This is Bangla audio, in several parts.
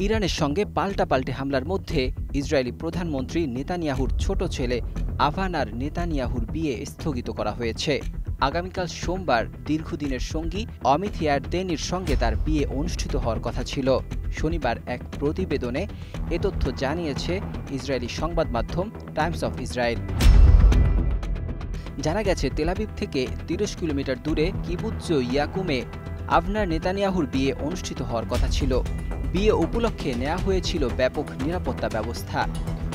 ইরানের সঙ্গে পাল্টাপাল্টি হামলার মধ্যে ইসরায়েলি প্রধানমন্ত্রী নেতানিয়াহুর ছোট ছেলে আভানার নেতানিয়াহুর বিয়ে স্থগিত করা হয়েছে। আগামীকাল সোমবার দীর্ঘদিনের সঙ্গী অমিত ইয়ারদেনির সঙ্গে তার বিয়ে অনুষ্ঠিত হওয়ার কথা ছিল। শনিবার এক প্রতিবেদনে এ তথ্য জানিয়েছে ইসরায়েলি সংবাদ মাধ্যম টাইমস অফ ইসরায়েল। জানা গেছে, তেল আবিব থেকে ৩০ কিলোমিটার দূরে কিবুৎজ ইয়াকুমে আভনার নেতানিয়াহুর বিয়ে অনুষ্ঠিত হওয়ার কথা ছিল। বিয়ে উপলক্ষে নেওয়া হয়েছিল ব্যাপক নিরাপত্তা ব্যবস্থা।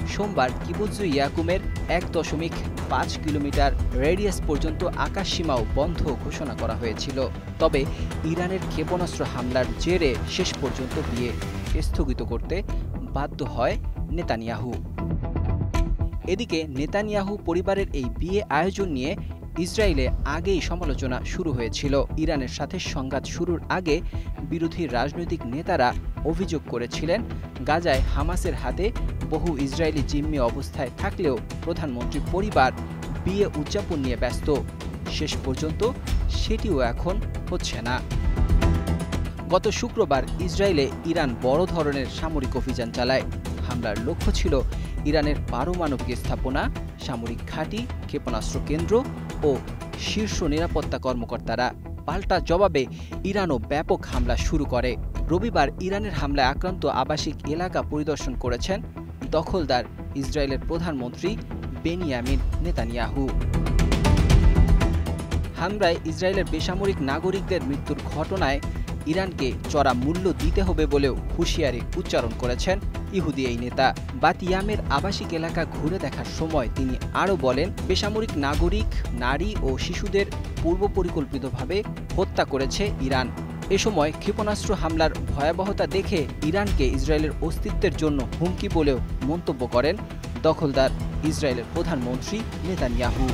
সোমবার কিবুৎজ ইয়াকুমের ১.৫ কিলোমিটার রেডিয়াস পর্যন্ত আকাশসীমাও বন্ধ ঘোষণা করা হয়েছিল। তবে ইরানের ক্ষেপণাস্ত্র হামলার জেরে শেষ পর্যন্ত বিয়ে স্থগিত করতে বাধ্য হয় নেতানিয়াহু। এদিকে নেতানিয়াহু পরিবারের এই বিয়ে আয়োজন নিয়ে ইসরায়েলে আগেই সমালোচনা শুরু হয়েছিল। ইরানের সাথে সংঘাত শুরুর আগে বিরোধী রাজনৈতিক নেতারা অভিযোগ করেছিলেন, গাজায় হামাসের হাতে বহু ইসরায়েলি জিম্মি অবস্থায় থাকলেও প্রধানমন্ত্রী পরিবার বিয়ে উদযাপন নিয়ে ব্যস্ত। শেষ পর্যন্ত সেটিও এখন হচ্ছে না। গত শুক্রবার ইসরায়েলে ইরান বড় ধরনের সামরিক অভিযান চালায়। হামলার লক্ষ্য ছিল ইরানের পারমাণবিক স্থাপনা, সামরিক ঘাঁটি, ক্ষেপণাস্ত্র কেন্দ্র ও শীর্ষ নিরাপত্তা কর্মকর্তারা। পাল্টা জবাবে ইরানও ব্যাপক হামলা শুরু করে। রবিবার ইরানের হামলায় আক্রান্ত আবাসিক এলাকা পরিদর্শন করেছেন দখলদার ইসরায়েলের প্রধানমন্ত্রী বেনিয়ামিন নেতানিয়াহু। হামলায় ইসরায়েলের বেসামরিক নাগরিকদের মৃত্যুর ঘটনায় ইরানকে চড়া মূল্য দিতে হবে বলেও হুঁশিয়ারি উচ্চারণ করেছেন ইহুদি এই নেতা। বাতিয়ামের আবাসিক এলাকা ঘুরে দেখার সময় তিনি আরও বলেন, বেসামরিক নাগরিক, নারী ও শিশুদের পূর্ব পরিকল্পিতভাবে হত্যা করেছে ইরান। এ সময় ক্ষেপণাস্ত্র হামলার ভয়াবহতা দেখে ইরানকে ইসরায়েলের অস্তিত্বের জন্য হুমকি বলেও মন্তব্য করেন দখলদার ইসরায়েলের প্রধানমন্ত্রী নেতানিয়াহু।